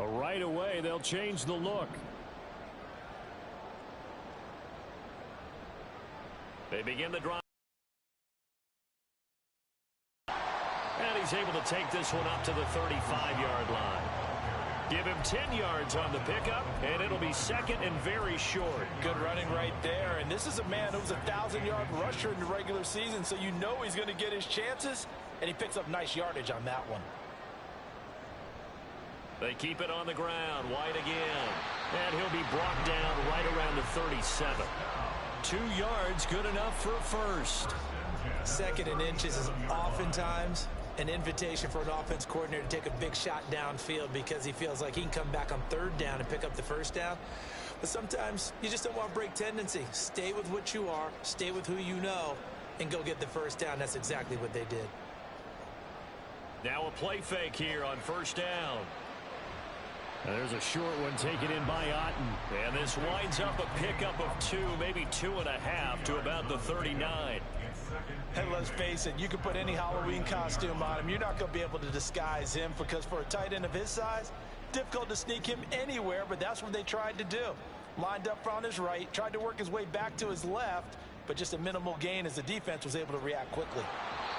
right away, they'll change the look. They begin the drive. And he's able to take this one up to the 35-yard line. Give him 10 yards on the pickup, and it'll be second and very short. Good running right there. And this is a man who's a 1,000-yard rusher in the regular season, so you know he's going to get his chances, and he picks up nice yardage on that one. They keep it on the ground. White again. And he'll be brought down right around the 37. 2 yards, good enough for a first. Second and inches is oftentimes an invitation for an offense coordinator to take a big shot downfield because he feels like he can come back on third down and pick up the first down. But sometimes you just don't want to break tendency. Stay with what you are, stay with who you know, and go get the first down. That's exactly what they did. Now a play fake here on first down. There's a short one taken in by Otten. And this winds up a pickup of 2, maybe 2.5 to about the 39. And let's face it, you can put any Halloween costume on him. You're not going to be able to disguise him because for a tight end of his size, difficult to sneak him anywhere, but that's what they tried to do. Lined up on his right, tried to work his way back to his left, but just a minimal gain as the defense was able to react quickly.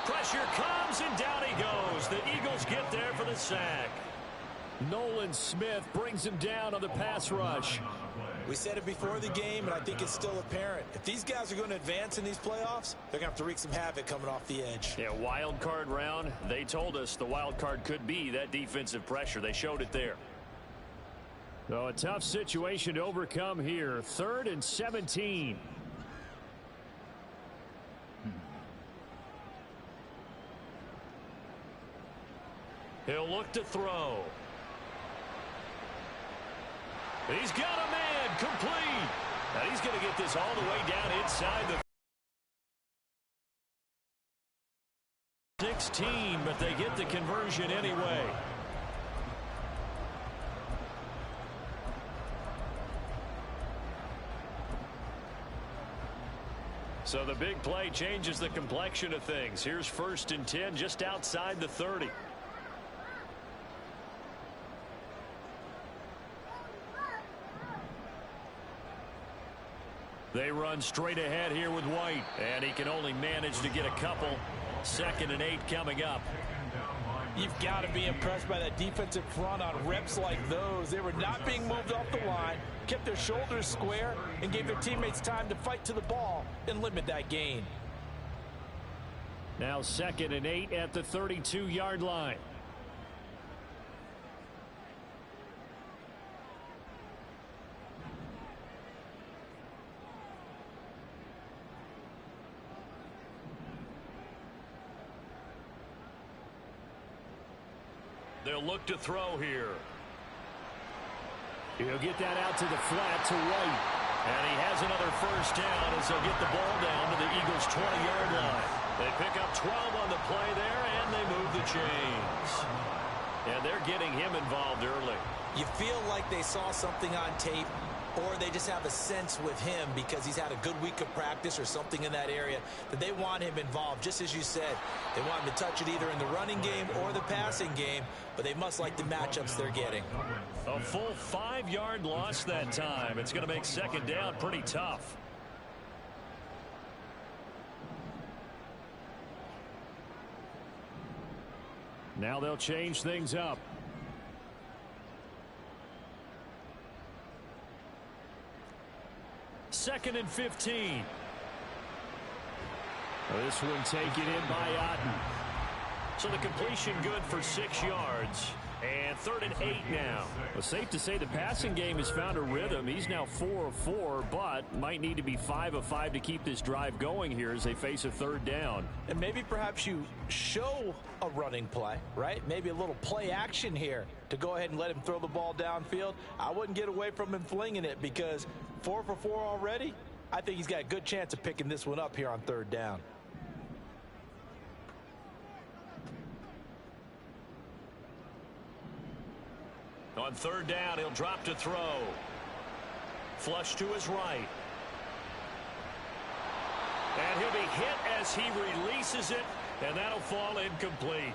Pressure comes, and down he goes. The Eagles get there for the sack. Nolan Smith brings him down on the pass rush. We said it before the game, and I think it's still apparent. If these guys are going to advance in these playoffs, they're going to have to wreak some havoc coming off the edge. Yeah, wild card round. They told us the wild card could be that defensive pressure. They showed it there. So a tough situation to overcome here. 3rd and 17. He'll look to throw. He's got a man complete. And he's going to get this all the way down inside the 16, but they get the conversion anyway. So the big play changes the complexion of things. Here's 1st and 10 just outside the 30. They run straight ahead here with White, and he can only manage to get a couple. 2nd and 8 coming up. You've got to be impressed by that defensive front on reps like those. They were not being moved off the line, kept their shoulders square, and gave their teammates time to fight to the ball and limit that gain. Now 2nd and 8 at the 32-yard line. They'll look to throw here. He'll get that out to the flat to White. And he has another first down as they'll get the ball down to the Eagles' 20-yard line. They pick up 12 on the play there, and they move the chains. And they're getting him involved early. You feel like they saw something on tape, or they just have a sense with him because he's had a good week of practice or something in that area that they want him involved. Just as you said, they want him to touch it either in the running game or the passing game, but they must like the matchups they're getting. A full 5-yard loss that time. It's going to make 2nd down pretty tough. Now they'll change things up. Second and 15. This one taken in by Otten. So the completion good for 6 yards. And 3rd and 8 now. Well, safe to say the passing game has found a rhythm. He's now 4 of 4, but might need to be 5 of 5 to keep this drive going here as they face a 3rd down. And maybe perhaps you show a running play, right? Maybe a little play action here to go ahead and let him throw the ball downfield. I wouldn't get away from him flinging it because 4 for 4 already. I think he's got a good chance of picking this one up here on 3rd down. On 3rd down, he'll drop to throw. Flush to his right. And he'll be hit as he releases it, and that'll fall incomplete.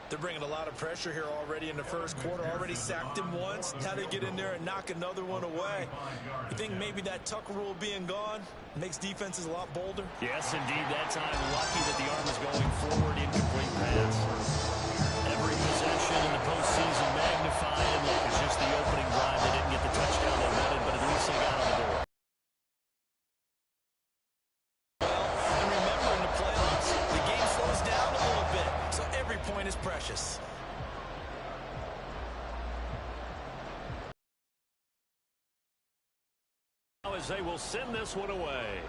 They're bringing a lot of pressure here already in the first quarter. Already sacked him once. Now they get in there and knock another one away. You think maybe that Tucker rule being gone makes defenses a lot bolder? Yes, indeed. That time, lucky that the arm was going forward, incomplete pass. Every possession in the postseason magnified. And look, it's just the opening drive. They didn't get the touchdown they wanted, but at least they got on the board. And remember, in the playoffs, the game slows down a little bit, so every point is precious. Now as they will send this one away.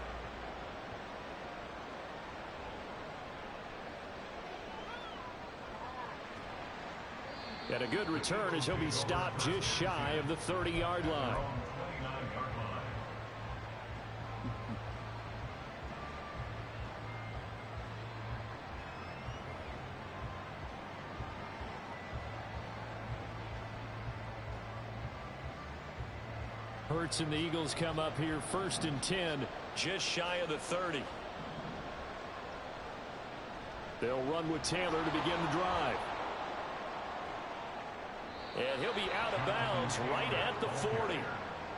And a good return as he'll be stopped just shy of the 30-yard line. Hurts and the Eagles come up here 1st and 10, just shy of the 30. They'll run with Taylor to begin the drive. And he'll be out of bounds right at the 40.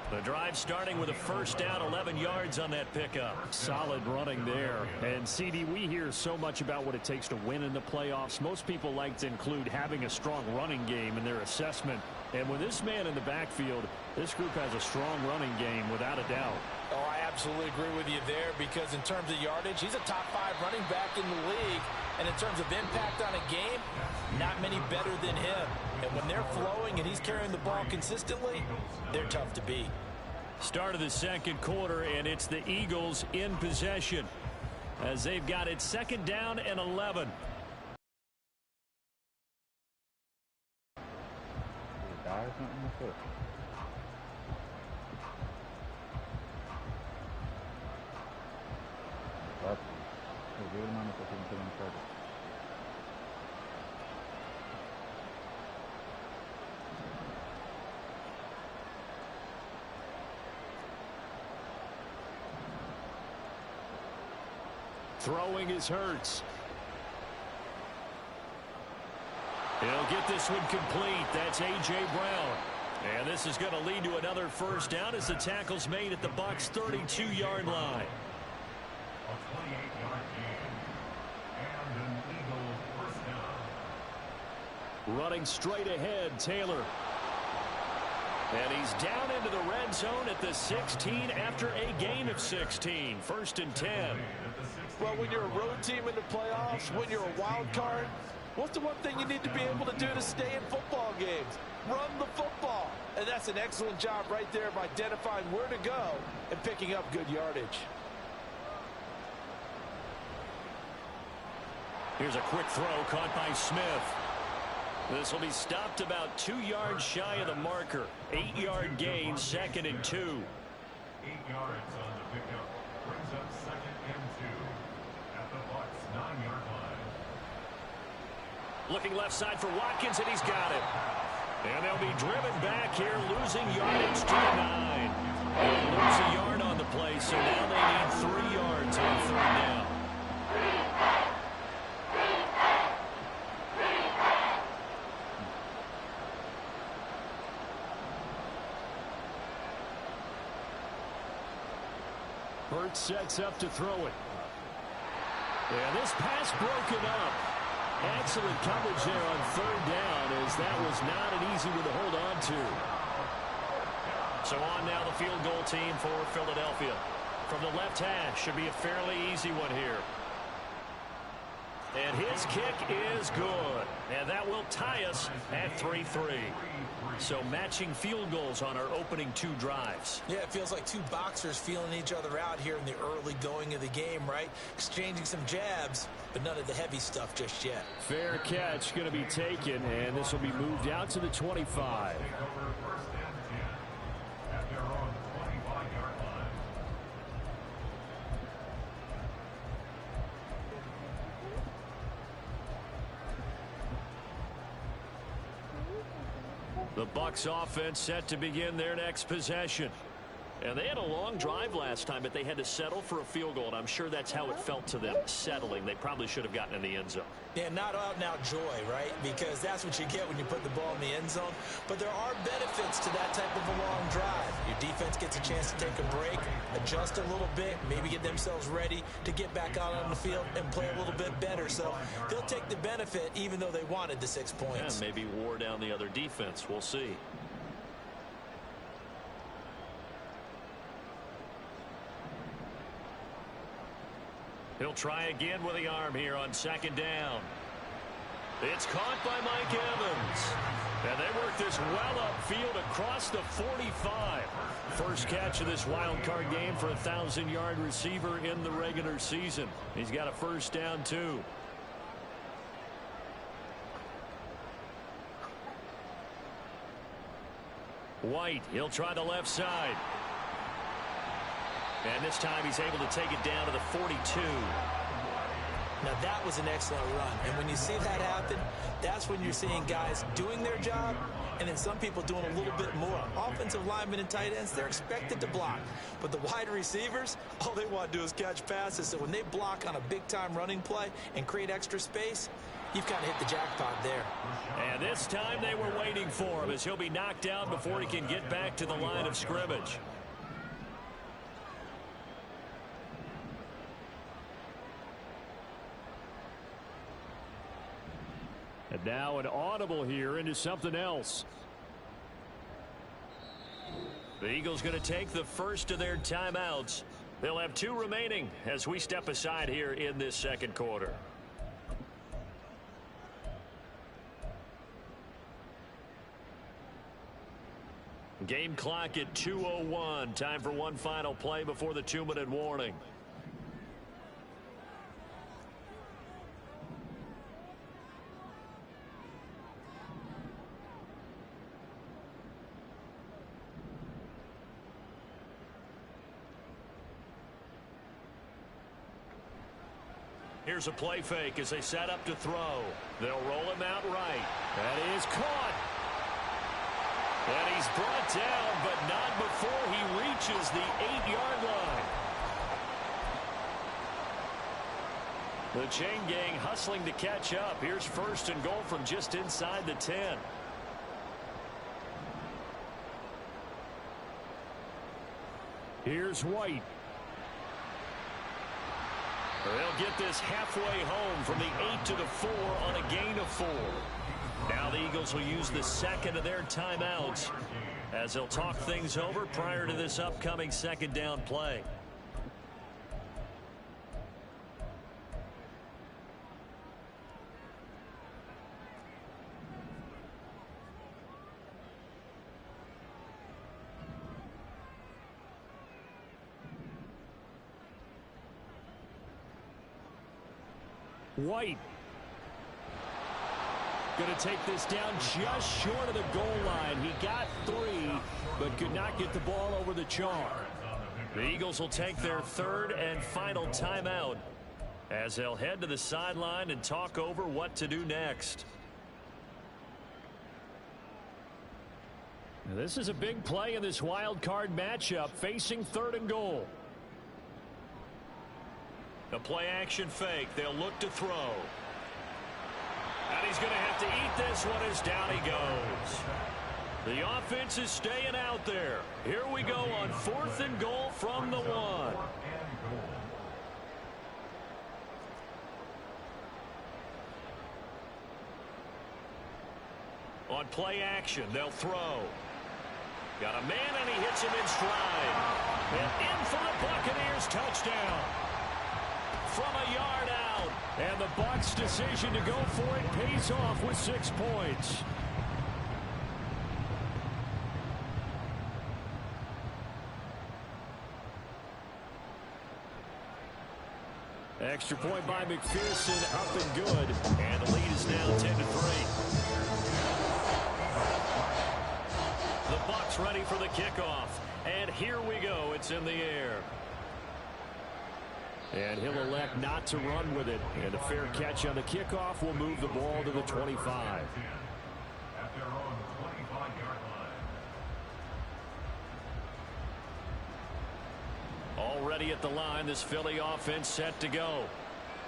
The drive starting with a first down, 11 yards on that pickup. Solid running there. And, CD, we hear so much about what it takes to win in the playoffs. Most people like to include having a strong running game in their assessment. And with this man in the backfield, this group has a strong running game without a doubt. Oh, I absolutely agree with you there because in terms of yardage, he's a top 5 running back in the league. And in terms of impact on a game, not many better than him. And when they're flowing and he's carrying the ball consistently, they're tough to beat. Start of the second quarter, and it's the Eagles in possession as they've got it 2nd down and 11. Throwing is Hurts. He'll get this one complete. That's A.J. Brown. And this is going to lead to another first down as the tackle's made at the Bucs' 32-yard line. Running straight ahead, Taylor. And he's down into the red zone at the 16 after a gain of 16. 1st and 10. Well, when you're a road team in the playoffs, when you're a wild card, what's the one thing you need to be able to do to stay in football games? Run the football. And that's an excellent job right there of identifying where to go and picking up good yardage. Here's a quick throw caught by Smith. This will be stopped about 2 yards shy of the marker. 8-yard gain, 2nd and 2. 8 yards on the pickup. Brings up 2nd and 2 at the Bucs' 9-yard line. Looking left side for Watkins, and he's got it. And they'll be driven back here, losing yardage to the 9. They'll lose a yard on the play, so now they need 3 yards on 3rd down. Hurts sets up to throw it. And this pass broken up. Excellent coverage there on 3rd down, as that was not an easy one to hold on to. So on now the field goal team for Philadelphia. From the left hash, should be a fairly easy one here. And his kick is good. And that will tie us at 3-3. So matching field goals on our opening 2 drives. Yeah, it feels like 2 boxers feeling each other out here in the early going of the game, right? Exchanging some jabs, but none of the heavy stuff just yet. Fair catch going to be taken, and this will be moved out to the 25. The Bucs offense set to begin their next possession. And they had a long drive last time, but they had to settle for a field goal, and I'm sure that's how it felt to them, settling. They probably should have gotten in the end zone. Yeah, not out-and-out joy, right? Because that's what you get when you put the ball in the end zone. But there are benefits to that type of a long drive. Your defense gets a chance to take a break, adjust a little bit, maybe get themselves ready to get back out on the field and play a little bit better. So they'll take the benefit even though they wanted the 6 points. Yeah, maybe wore down the other defense. We'll see. He'll try again with the arm here on second down. It's caught by Mike Evans. And they work this well upfield across the 45. First catch of this wild card game for a 1,000-yard receiver in the regular season. He's got a first down, too. White, he'll try the left side. And this time he's able to take it down to the 42. Now that was an excellent run. And when you see that happen, that's when you're seeing guys doing their job and then some people doing a little bit more. Offensive linemen and tight ends, they're expected to block. But the wide receivers, all they want to do is catch passes. So when they block on a big-time running play and create extra space, you've kind of hit the jackpot there. And this time they were waiting for him as he'll be knocked down before he can get back to the line of scrimmage. And now an audible here into something else. The Eagles going to take the first of their timeouts. They'll have 2 remaining as we step aside here in this second quarter. Game clock at 2:01. Time for one final play before the 2-minute warning. Here's a play fake as they set up to throw. They'll roll him out right. That is caught. And he's brought down, but not before he reaches the 8-yard line. The chain gang hustling to catch up. Here's first and goal from just inside the 10. Here's White. They'll get this halfway home from the 8 to the 4 on a gain of 4. Now the Eagles will use the second of their timeouts as they'll talk things over prior to this upcoming second down play. White going to take this down just short of the goal line. He got 3, but could not get the ball over the char. The Eagles will take their third and final timeout as they'll head to the sideline and talk over what to do next. Now, this is a big play in this wild card matchup, facing 3rd and goal. A play action fake. They'll look to throw. And he's going to have to eat this one as down he goes. The offense is staying out there. Here we go on 4th and goal from the 1. On play action, they'll throw. Got a man and he hits him in stride. And in for the Buccaneers touchdown. From a yard out, and the Bucs' decision to go for it pays off with 6 points. Extra point by McPherson, up and good, and the lead is now 10-3. The Bucs ready for the kickoff, and here we go. It's in the air. And he'll elect not to run with it. And a fair catch on the kickoff will move the ball to the 25. At their own 25-yard line. already at the line. This Philly offense set to go.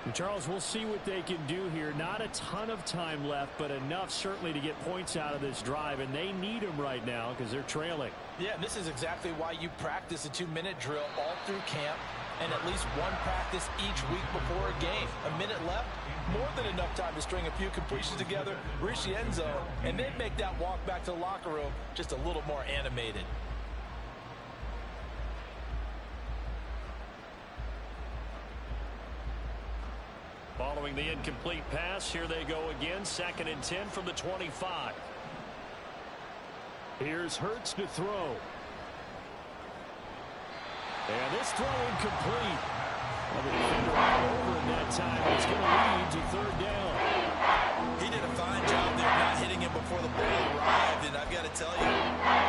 And Charles, we'll see what they can do here. Not a ton of time left, but enough certainly to get points out of this drive, and they need them right now because they're trailing. Yeah, and this is exactly why you practice a 2-minute drill all through camp and at least one practice each week before a game. A minute left, more than enough time to string a few completions together, reach the end zone, and then make that walk back to the locker room just a little more animated. Following the incomplete pass, here they go again. 2nd and 10 from the 25. Here's Hurts to throw. And this throw incomplete. Well, the defender all over in that time. It's going to lead to 3rd down. He did a fine job there not hitting him before the ball arrived, and I've got to tell you,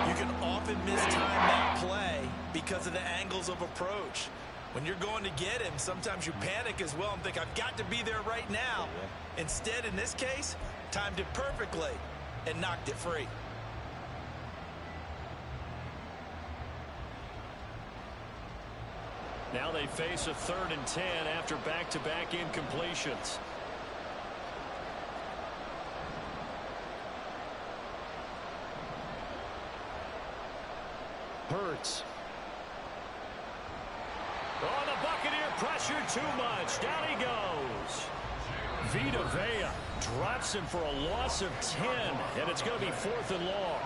you can often mistime that play because of the angles of approach. When you're going to get him, sometimes you panic as well and think, I've got to be there right now. Instead, in this case, timed it perfectly and knocked it free. Now they face a 3rd and 10 after back-to-back incompletions. Hurts. Oh, the Buccaneer pressure too much. Down he goes. Vita Vea drops him for a loss of 10, and it's going to be 4th and long.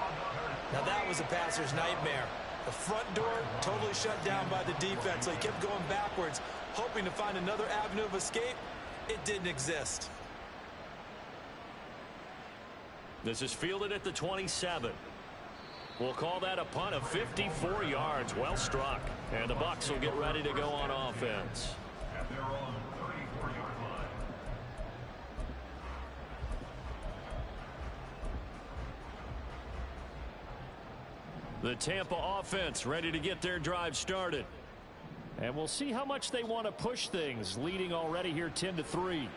Now that was a passer's nightmare. The front door totally shut down by the defense, so he kept going backwards, hoping to find another avenue of escape. It didn't exist. This is fielded at the 27. We'll call that a punt of 54 yards. Well struck. And the Bucs will get ready to go on offense. At their own 34-yard line. The Tampa offense ready to get their drive started. And we'll see how much they want to push things, leading already here 10-3.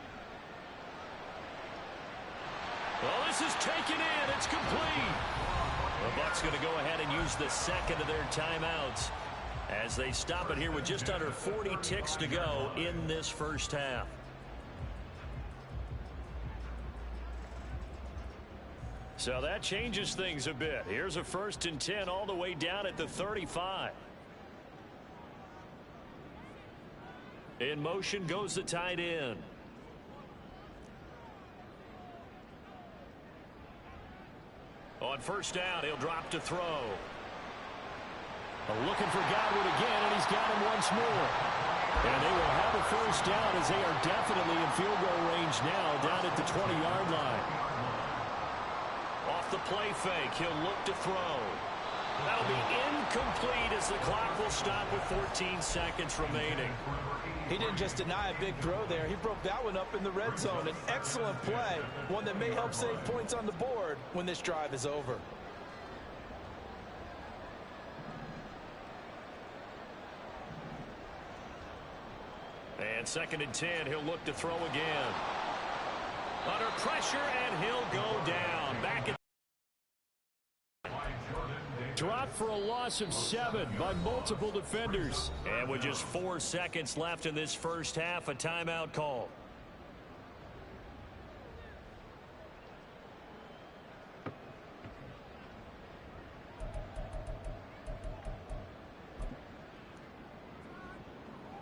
Well, this is taken in. It's complete. The Bucs going to go ahead and use the 2nd of their timeouts as they stop it here with just under 40 ticks to go in this first half. So that changes things a bit. Here's a 1st and 10 all the way down at the 35. In motion goes the tight end. On 1st down, he'll drop to throw. Looking for Godwin again, and he's got him once more. And they will have a 1st down as they are definitely in field goal range now down at the 20-yard line. Off the play fake, he'll look to throw. That'll be incomplete as the clock will stop with 14 seconds remaining. He didn't just deny a big throw there. He broke that one up in the red zone. An excellent play, one that may help save points on the board when this drive is over. And 2nd and 10, he'll look to throw again. Under pressure, and he'll go down. Back at Dropped for a loss of 7 by multiple defenders. And with just 4 seconds left in this first half, a timeout call.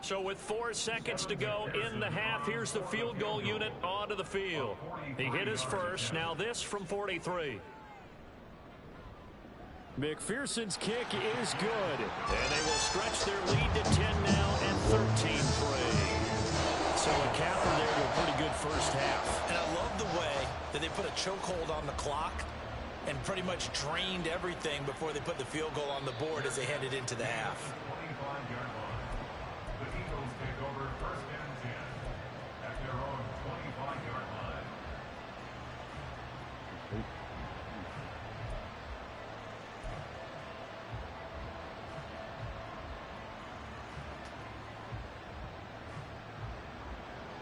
So with 4 seconds to go in the half, here's the field goal unit onto the field. He hit his first. Now this from 43. McPherson's kick is good. And they will stretch their lead to 10 now and 13-3. So a capper there to a pretty good first half. And I love the way that they put a chokehold on the clock and pretty much drained everything before they put the field goal on the board as they headed into the half. 25-yard line. The Eagles take over 1st and 10 at their own 25-yard line.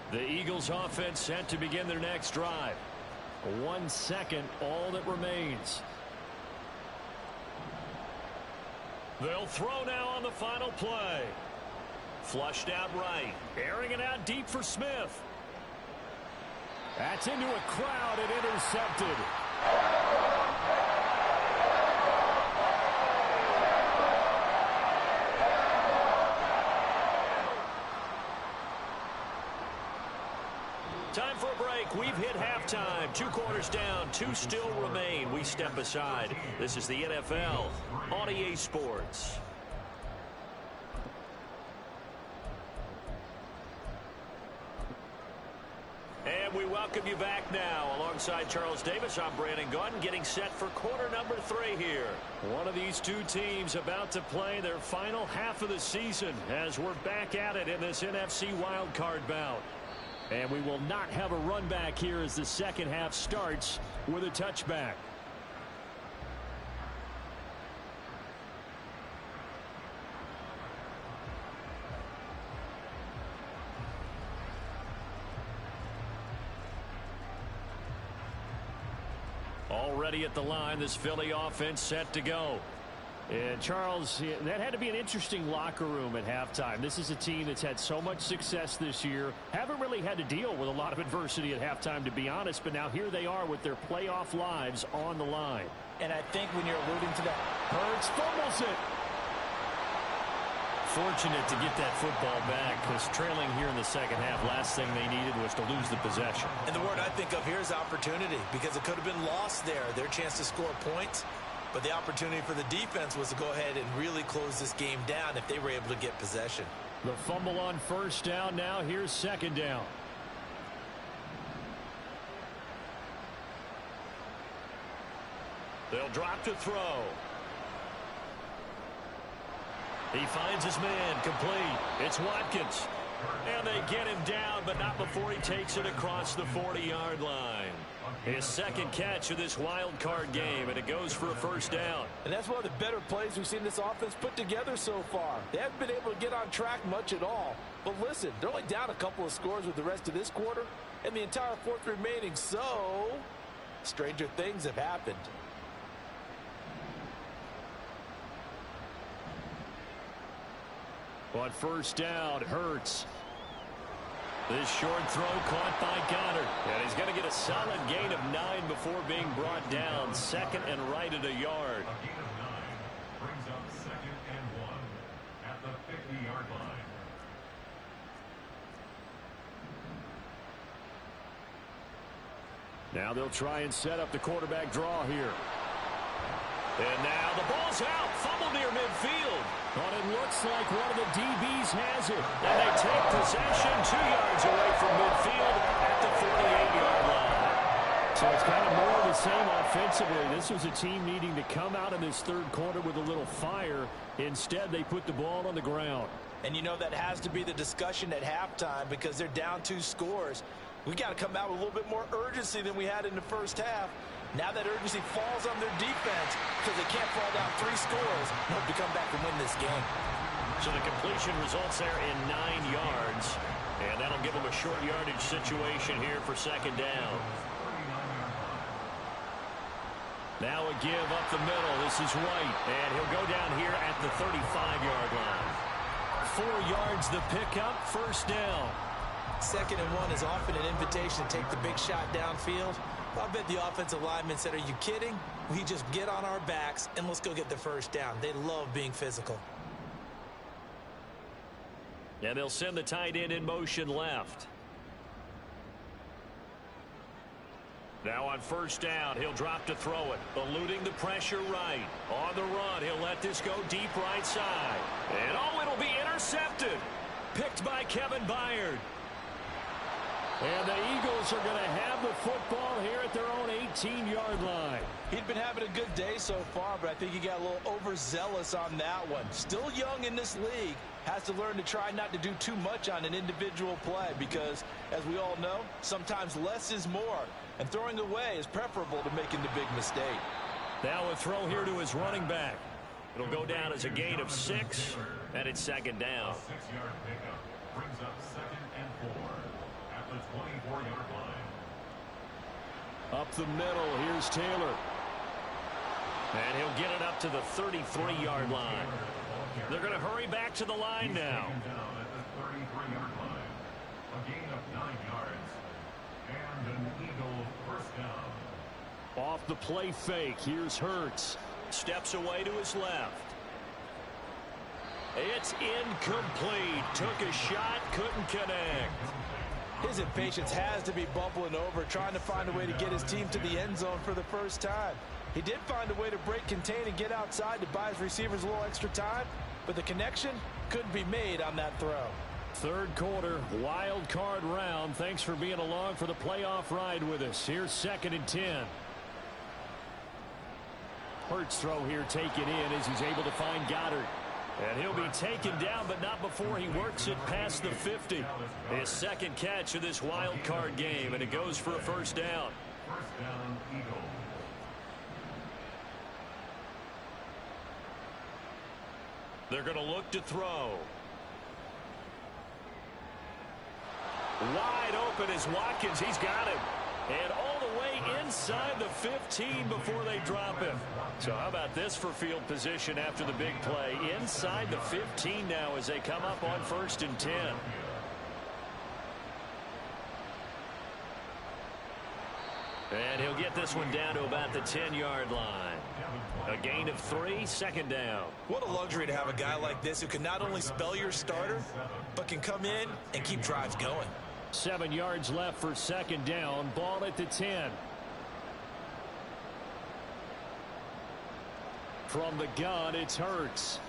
The Eagles offense set to begin their next drive. 1 second, all that remains. They'll throw now on the final play. Flushed out right. Airing it out deep for Smith. That's into a crowd and intercepted. Time for a break. We've hit halftime. 2 quarters down. 2 still remain. We step aside. This is the NFL on EA Sports. And we welcome you back now. Alongside Charles Davis, I'm Brandon Gaudin, getting set for quarter number 3 here. One of these two teams about to play their final half of the season as we're back at it in this NFC Wildcard bout. And we will not have a run back here as the second half starts with a touchback. Already at the line, this Philly offense set to go. And Charles, that had to be an interesting locker room at halftime. This is a team that's had so much success this year. Haven't really had to deal with a lot of adversity at halftime, to be honest. But now here they are with their playoff lives on the line. And I think when you're alluding to that, Hurts fumbles it. Fortunate to get that football back, because trailing here in the second half, last thing they needed was to lose the possession. And the word I think of here is opportunity, because it could have been lost there. Their chance to score points. But the opportunity for the defense was to go ahead and really close this game down if they were able to get possession. The fumble on first down. Now here's second down. They'll drop to throw. He finds his man, complete. It's Watkins. And they get him down, but not before he takes it across the 40-yard line. His second catch of this wild card game, and it goes for a first down. And that's one of the better plays we've seen this offense put together so far. They haven't been able to get on track much at all. But listen, they're only down a couple of scores with the rest of this quarter, and the entire fourth remaining, so stranger things have happened. On first down, Hurts. This short throw caught by Goddard. And he's going to get a solid gain of 9 before being brought down. Second and right at a yard. A gain of 9 brings up 2nd and 1 at the 50-yard line. Now they'll try and set up the quarterback draw here. And now the ball's out. Fumble near midfield. But it looks like one of the DBs has it. And they take possession 2 yards away from midfield at the 48-yard line. So it's kind of more of the same offensively. This was a team needing to come out in this third quarter with a little fire. Instead, they put the ball on the ground. And you know that has to be the discussion at halftime because they're down 2 scores. We got to come out with a little bit more urgency than we had in the first half. Now that urgency falls on their defense because they can't fall down 3 scores and hope to come back and win this game. So the completion results there in 9 yards. And that'll give them a short yardage situation here for second down. Now a give up the middle. This is White. And he'll go down here at the 35-yard line. 4 yards the pickup, first down. 2nd and 1 is often an invitation to take the big shot downfield. I bet the offensive linemen said, are you kidding? We just get on our backs and let's go get the first down. They love being physical. And they'll send the tight end in motion left. Now on first down, he'll drop to throw it. Eluding the pressure right. On the run, he'll let this go deep right side. And oh, it'll be intercepted. Picked by Kevin Byard. And the Eagles are going to have the football here at their own 18-yard line. He'd been having a good day so far, but I think he got a little overzealous on that one. Still young in this league. Has to learn to try not to do too much on an individual play because, as we all know, sometimes less is more. And throwing away is preferable to making the big mistake. Now a throw here to his running back. It'll go down as a gain of 6, and it's second down. 6-yard pickup brings up 2nd and 4 at the 24-yard line. Up the middle, here's Taylor. And he'll get it up to the 33-yard line. They're going to hurry back to the line now. first down. Off the play fake, here's Hurts. Steps away to his left. It's incomplete. Took a shot, couldn't connect. His impatience has to be bubbling over, trying to find a way to get his team to the end zone for the first time. He did find a way to break contain and get outside to buy his receivers a little extra time, but the connection couldn't be made on that throw. Third quarter, wild card round. Thanks for being along for the playoff ride with us. Here's 2nd and 10. Hurts throw here taken in as he's able to find Goddard. And he'll be taken down, but not before he works it past the 50. His second catch of this wild card game, and it goes for a first down. First down, Eagles. They're going to look to throw. Wide open is Watkins. He's got him. And all the way inside the 15 before they drop him. So how about this for field position after the big play? Inside the 15 now as they come up on 1st and 10. And he'll get this one down to about the 10-yard line. A gain of 3, 2nd down. What a luxury to have a guy like this who can not only spell your starter, but can come in and keep drives going. 7 yards left for 2nd down. Ball at the 10. From the gun, it's Hurts.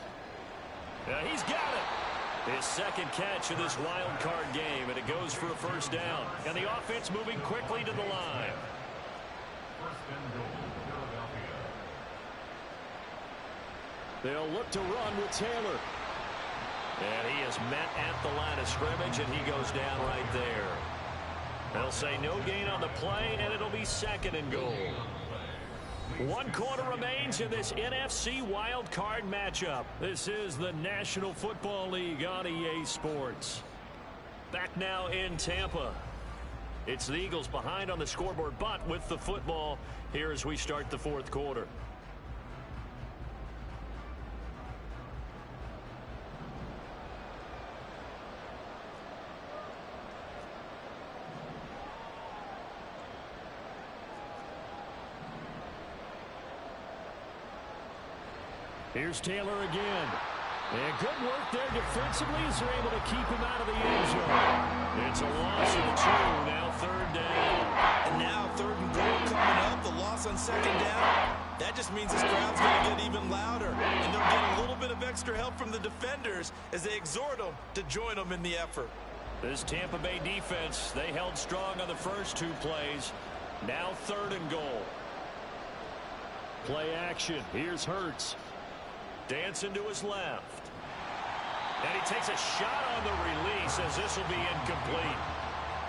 He's got it. His second catch of this wild card game, and it goes for a first down. And the offense moving quickly to the line. First and goal, Philadelphia. They'll look to run with Taylor. And he is met at the line of scrimmage, and he goes down right there. They'll say no gain on the play, and it'll be 2nd and goal. 1 quarter remains in this NFC wild card matchup. This is the National Football League on EA Sports. Back now in Tampa. It's the Eagles behind on the scoreboard, but with the football here as we start the 4th quarter. Here's Taylor again. And good work there defensively as they're able to keep him out of the end zone. It's a loss of 2, now 3rd down. And now 3rd and goal coming up. The loss on 2nd down. That just means this crowd's going to get even louder. And they'll get a little bit of extra help from the defenders as they exhort them to join them in the effort. This Tampa Bay defense, they held strong on the first 2 plays. Now 3rd and goal. Play action. Here's Hurts. Dancing to his left. And he takes a shot on the release as this will be incomplete.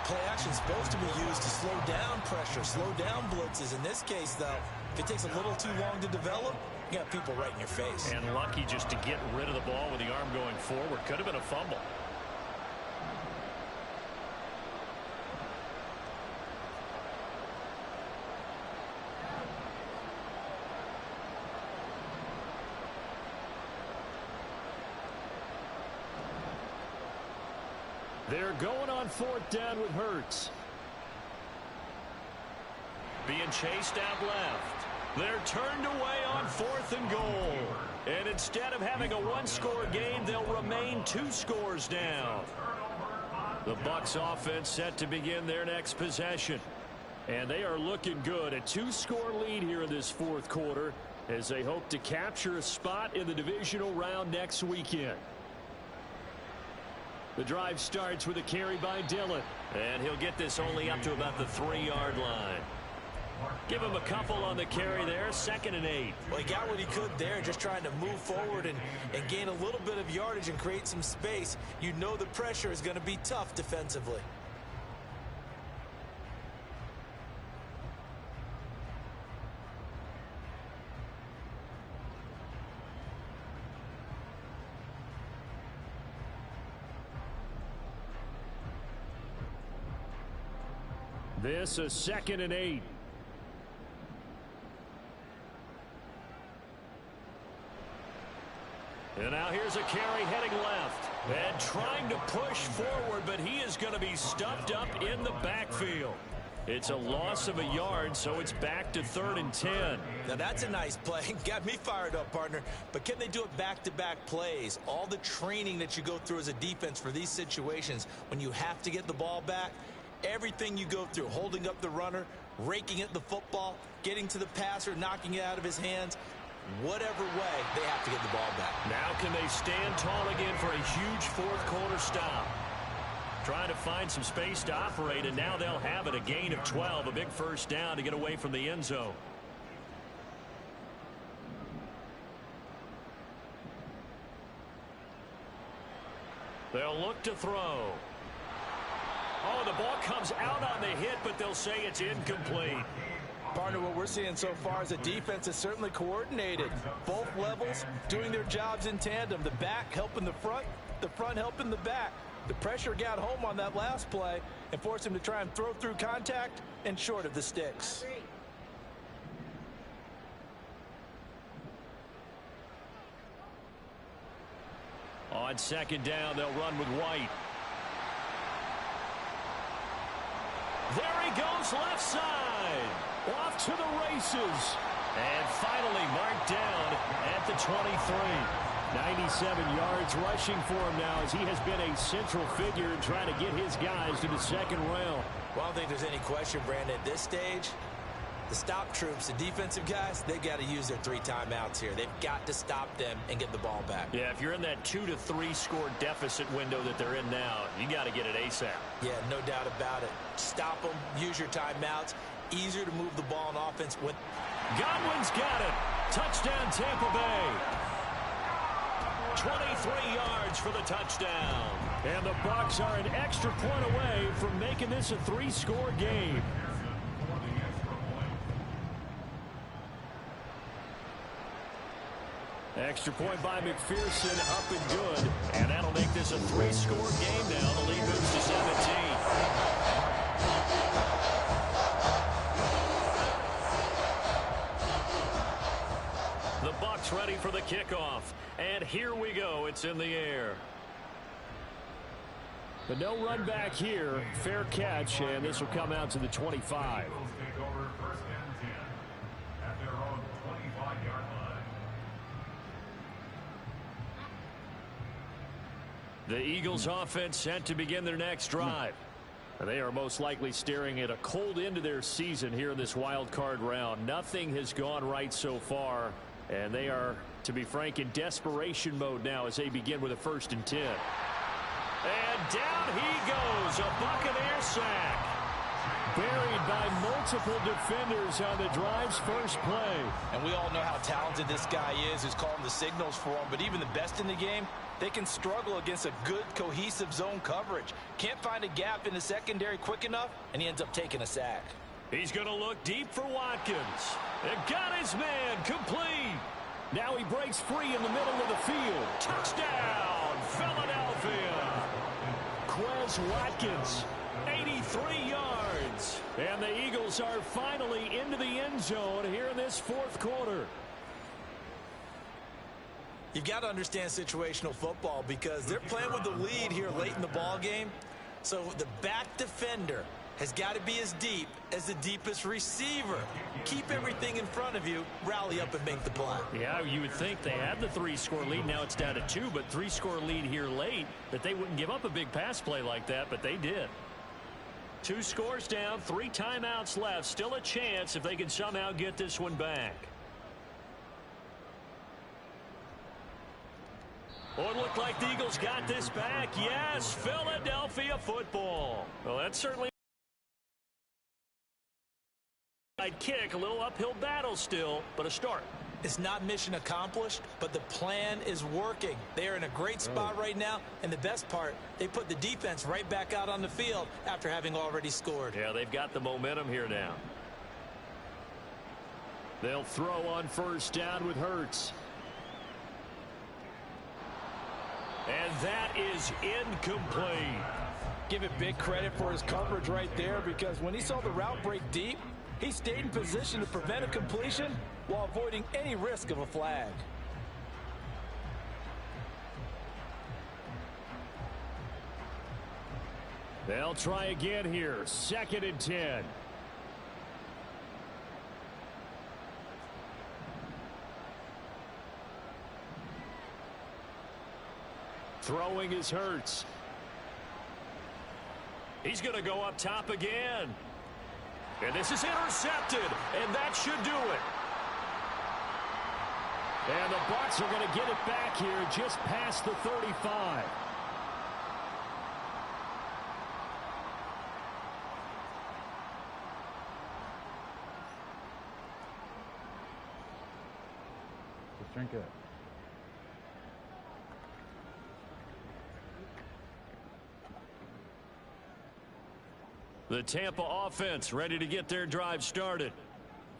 Play action is supposed to be used to slow down pressure, slow down blitzes. In this case, though, if it takes a little too long to develop, you got people right in your face. And lucky just to get rid of the ball with the arm going forward. Could have been a fumble. They're going on 4th down with Hurts. Being chased out left. They're turned away on 4th and goal. And instead of having a 1-score game, they'll remain 2 scores down. The Bucs offense set to begin their next possession. And they are looking good. A 2-score lead here in this 4th quarter as they hope to capture a spot in the divisional round next weekend. The drive starts with a carry by Dillon. And he'll get this only up to about the 3-yard line. Give him a couple on the carry there. 2nd and 8. Well, he got what he could there, just trying to move forward and gain a little bit of yardage and create some space. You know the pressure is going to be tough defensively. This a 2nd and 8. And now here's a carry heading left. And trying to push forward, but he is going to be stuffed up in the backfield. It's a loss of a yard, so it's back to 3rd and 10. Now that's a nice play. Got me fired up, partner. But can they do it back-to-back plays? All the training that you go through as a defense for these situations, when you have to get the ball back, everything you go through, holding up the runner, raking at the football, getting to the passer, knocking it out of his hands, whatever way, they have to get the ball back. Now can they stand tall again for a huge fourth quarter stop? Trying to find some space to operate, and now they'll have it. A gain of 12, a big first down to get away from the end zone. They'll look to throw. Oh, the ball comes out on the hit, but they'll say it's incomplete. Partner, what we're seeing so far is the defense is certainly coordinated. Both levels doing their jobs in tandem. The back helping the front helping the back. The pressure got home on that last play and forced him to try and throw through contact and short of the sticks. On 2nd down, they'll run with White. There he goes, left side. Off to the races. And finally marked down at the 23. 97 yards rushing for him now, as he has been a central figure in trying to get his guys to the 2nd round. Well, I don't think there's any question, Brandon, at this stage, the stop troops, the defensive guys, they got to use their 3 timeouts here. They've got to stop them and get the ball back. Yeah, if you're in that 2 to 3 score deficit window that they're in now, you got to get it ASAP. Yeah, no doubt about it. Stop them, use your timeouts. Easier to move the ball on offense. Godwin's got it. Touchdown, Tampa Bay. 23 yards for the touchdown. And the Bucs are an extra point away from making this a 3-score game. Extra point by McPherson, up and good. And that'll make this a 3-score game now. The lead moves to 17. The Bucs ready for the kickoff. And here we go. It's in the air. But no run back here. Fair catch, and this will come out to the 25. Eagles take over 1st and 10 at their own 25-yard line. The Eagles offense set to begin their next drive. They are most likely staring at a cold end to their season here in this wild card round. Nothing has gone right so far, and they are, to be frank, in desperation mode now as they begin with a 1st and 10. And down he goes, a Buccaneer sack. Buried by multiple defenders on the drive's first play. And we all know how talented this guy is who's calling the signals for him, but even the best in the game, they can struggle against a good, cohesive zone coverage. Can't find a gap in the secondary quick enough, and he ends up taking a sack. He's going to look deep for Watkins. And got his man complete. Now he breaks free in the middle of the field. Touchdown, Philadelphia. Quez Watkins, 83 yards. And the Eagles are finally into the end zone here in this 4th quarter. You've got to understand situational football because they're playing with the lead here late in the ball game. So the back defender has got to be as deep as the deepest receiver. Keep everything in front of you, rally up and make the play. Yeah, you would think they had the 3-score lead. Now it's down to 2, but 3-score lead here late, that they wouldn't give up a big pass play like that, but they did. 2 scores down, 3 timeouts left. Still a chance if they can somehow get this one back. Oh, it looked like the Eagles got this back. Yes, Philadelphia football. Well, that's certainly a kick, a little uphill battle still, but a start. It's not mission accomplished, but the plan is working. They are in a great spot right now, and the best part, they put the defense right back out on the field after having already scored. Yeah, they've got the momentum here now. They'll throw on 1st down with Hurts. And that is incomplete. Give it big credit for his coverage right there, because when he saw the route break deep, he stayed in position to prevent a completion while avoiding any risk of a flag. They'll try again here. 2nd and 10. Throwing is Hurts. He's going to go up top again. And this is intercepted, and that should do it. And the Bucs are going to get it back here just past the 35. Just drink it. The Tampa offense ready to get their drive started.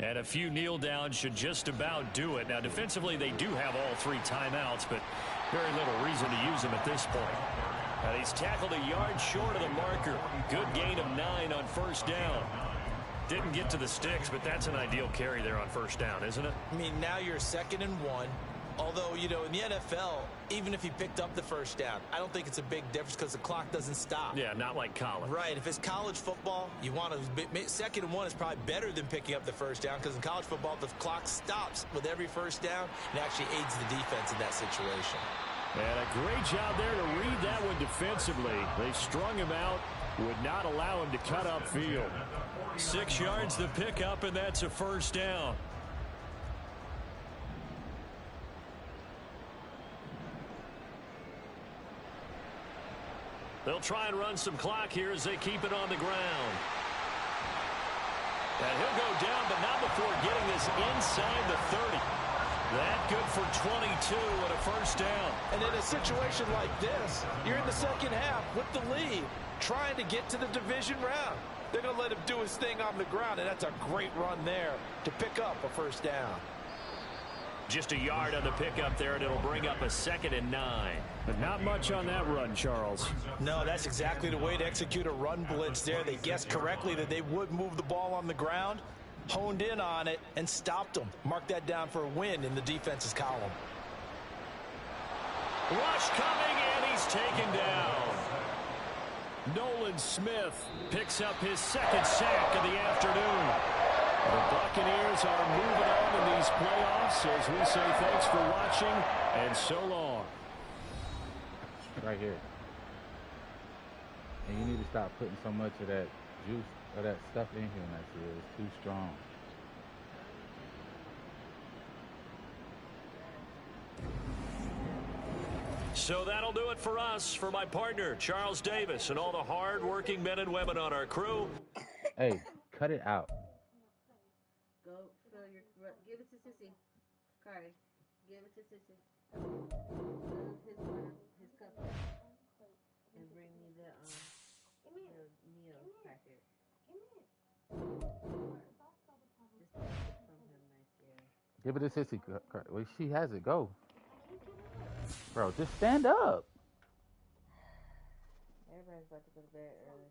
And a few kneel downs should just about do it. Now, defensively, they do have all 3 timeouts, but very little reason to use them at this point. And he's tackled a yard short of the marker. Good gain of 9 on first down. Didn't get to the sticks, but that's an ideal carry there on first down, isn't it? I mean, now you're 2nd and 1. Although, you know, in the NFL, even if he picked up the first down, I don't think it's a big difference because the clock doesn't stop. Yeah, not like college. Right. If it's college football, you want to 2nd and 1 is probably better than picking up the first down because in college football, the clock stops with every first down and actually aids the defense in that situation. And a great job there to read that one defensively. They strung him out, would not allow him to cut upfield. 6 yards to pick up, and that's a first down. They'll try and run some clock here as they keep it on the ground. And he'll go down, but not before getting this inside the 30. That good for 22 and a first down. And in a situation like this, you're in the second half with the lead, trying to get to the division round. They're going to let him do his thing on the ground, and that's a great run there to pick up a first down. Just a yard on the pickup there, and it'll bring up a 2nd and 9. But not much on that run, Charles. No, that's exactly the way to execute a run blitz there. They guessed correctly that they would move the ball on the ground, honed in on it, and stopped them. Mark that down for a win in the defense's column. Rush coming, and he's taken down. Nolan Smith picks up his 2nd sack of the afternoon. The Buccaneers are moving on in these playoffs as we say thanks for watching and so long. Right here. And you need to stop putting so much of that juice or that stuff in here next year. It's too strong. So that'll do it for us. For my partner, Charles Davis, and all the hard-working men and women on our crew. Hey, cut it out. Go fill your, give it to Sissy. Kari, give it to Sissy. Fill his cup up. And bring me the meal packet. Just take it from him, nice girl. Give it to Sissy. Well, she has it. Go. Bro, just stand up. Everybody's about to go to bed early.